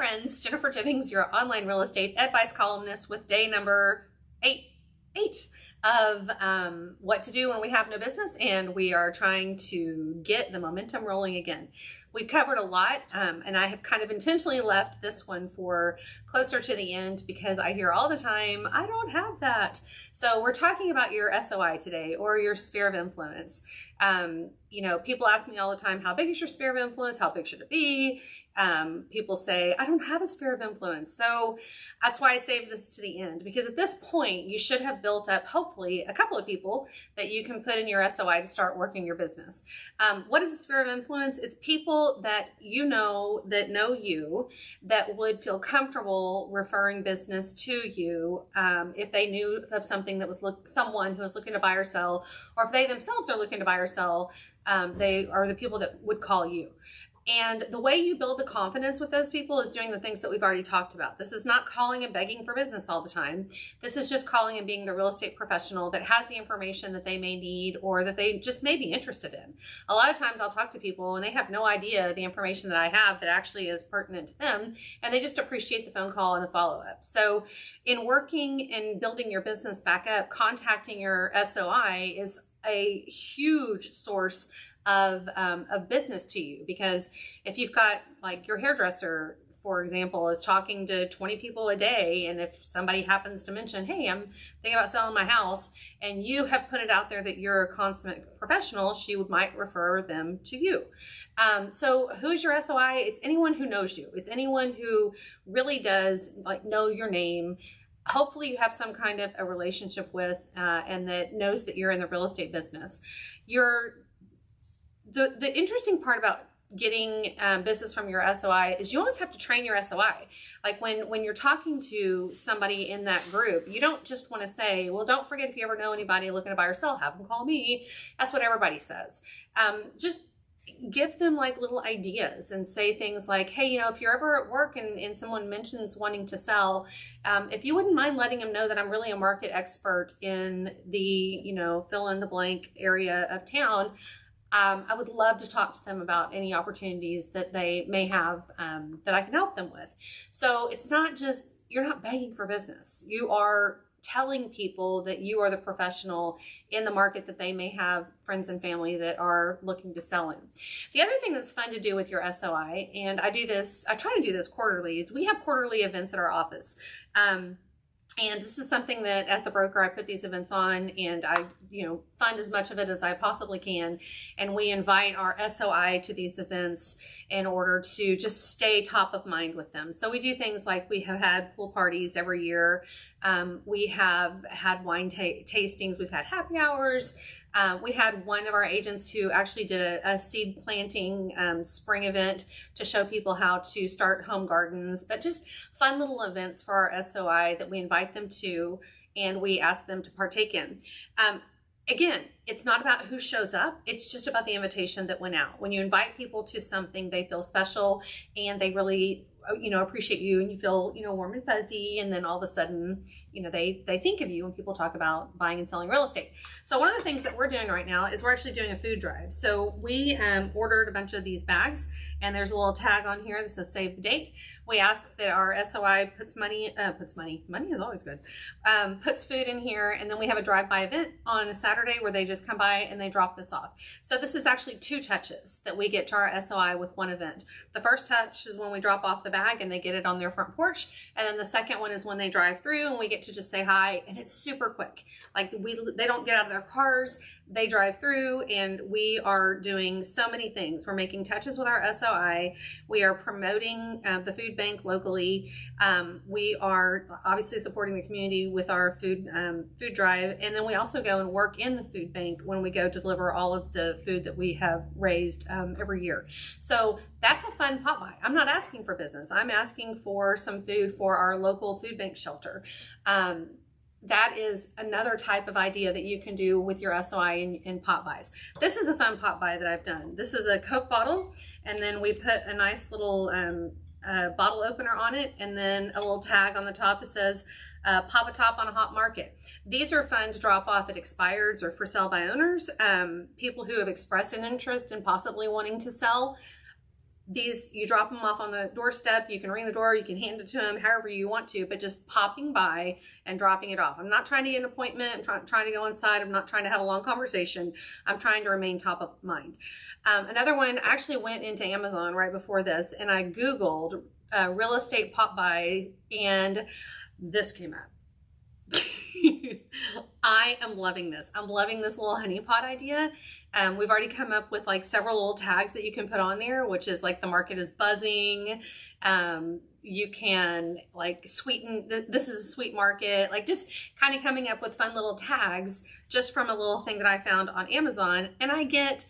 friends, Jennifer Jennings, your online real estate advice columnist with day number eight of what to do when we have no business and we are trying to get the momentum rolling again. We covered a lot, and I have kind of intentionally left this one for closer to the end because I hear all the time, I don't have that. So we're talking about your SOI today, or your sphere of influence. You know, people ask me all the time, how big is your sphere of influence? How big should it be? People say, I don't have a sphere of influence. So that's why I saved this to the end, because at this point you should have built up, hopefully, a couple of people that you can put in your SOI to start working your business. What is a sphere of influence? It's people that you know, that know you, that would feel comfortable referring business to you if they knew of something that was someone who was looking to buy or sell, or if they themselves are looking to buy or sell, they are the people that would call you. And the way you build the confidence with those people is doing the things that we've already talked about. This is not calling and begging for business all the time. This is just calling and being the real estate professional that has the information that they may need or that they just may be interested in. A lot of times I'll talk to people and they have no idea the information that I have that actually is pertinent to them, and they just appreciate the phone call and the follow-up. So in working and building your business back up, contacting your SOI is a huge source of business to you, because if you've got, like, your hairdresser, for example, is talking to 20 people a day, and if somebody happens to mention, hey, I'm thinking about selling my house, and you have put it out there that you're a consummate professional, she might refer them to you. So who is your SOI? It's anyone who knows you. It's anyone who really does, like, know your name. Hopefully you have some kind of a relationship with and that knows that you're in the real estate business. The interesting part about getting business from your SOI is you always have to train your SOI. Like when you're talking to somebody in that group, you don't just want to say, well, don't forget, if you ever know anybody looking to buy or sell, have them call me. That's what everybody says. Just give them like little ideas and say things like, hey, you know, if you're ever at work and someone mentions wanting to sell, if you wouldn't mind letting them know that I'm really a market expert in the, you know, fill in the blank area of town. I would love to talk to them about any opportunities that they may have that I can help them with. So it's not just, you're not begging for business. You are telling people that you are the professional in the market that they may have friends and family that are looking to sell in. The other thing that's fun to do with your SOI, and I try to do this quarterly, is we have quarterly events at our office. And this is something that, as the broker, I put these events on, and I, you know, fund as much of it as I possibly can. And we invite our SOI to these events in order to just stay top of mind with them. So we do things like, we have had pool parties every year. We have had wine tastings. We've had happy hours. We had one of our agents who actually did a seed planting spring event to show people how to start home gardens, but just fun little events for our SOI that we invite them to and we ask them to partake in. Again, it's not about who shows up. It's just about the invitation that went out. When you invite people to something, they feel special and they really, you know, appreciate you, and you feel, you know, warm and fuzzy. And then all of a sudden, you know, they think of you when people talk about buying and selling real estate. So one of the things that we're doing right now is we're actually doing a food drive. So we ordered a bunch of these bags, and there's a little tag on here that says save the date. We ask that our SOI puts money is always good, puts food in here, and then we have a drive-by event on a Saturday where they just come by and they drop this off. So this is actually 2 touches that we get to our SOI with one event. The first touch is when we drop off the bag and they get it on their front porch, and then the second one is when they drive through and we get to just say hi, and it's super quick. Like they don't get out of their cars, they drive through, and we are doing so many things. We're making touches with our SOI. We are promoting the food bank locally. We are obviously supporting the community with our food drive, and then we also go and work in the food bank when we go deliver all of the food that we have raised every year. So that's a fun pop by. I'm not asking for business. I'm asking for some food for our local food bank shelter. That is another type of idea that you can do with your SOI in pop buys. This is a fun pop buy that I've done. This is a Coke bottle, and then we put a nice little bottle opener on it, and then a little tag on the top that says pop a top on a hot market. These are fun to drop off at expireds or for sale by owners, people who have expressed an interest in possibly wanting to sell. these, you drop them off on the doorstep, you can ring the door, you can hand it to them however you want to, but just popping by and dropping it off. I'm not trying to get an appointment. I'm trying to go inside. I'm not trying to have a long conversation. I'm trying to remain top of mind. Another one, I actually went into Amazon right before this and I Googled real estate pop-by, and this came up. I am loving this. I'm loving this little honeypot idea. We've already come up with like several little tags that you can put on there, which is like the market is buzzing. You can like sweeten, this is a sweet market, like just kind of coming up with fun little tags just from a little thing that I found on Amazon. And I get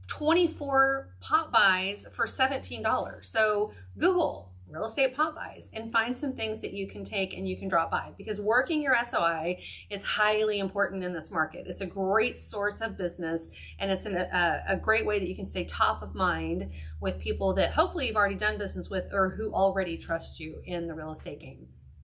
24 pop buys for $17. So Google real estate pop buys and find some things that you can take and you can drop by, because working your SOI is highly important in this market. It's a great source of business, and it's a great way that you can stay top of mind with people that hopefully you've already done business with or who already trust you in the real estate game.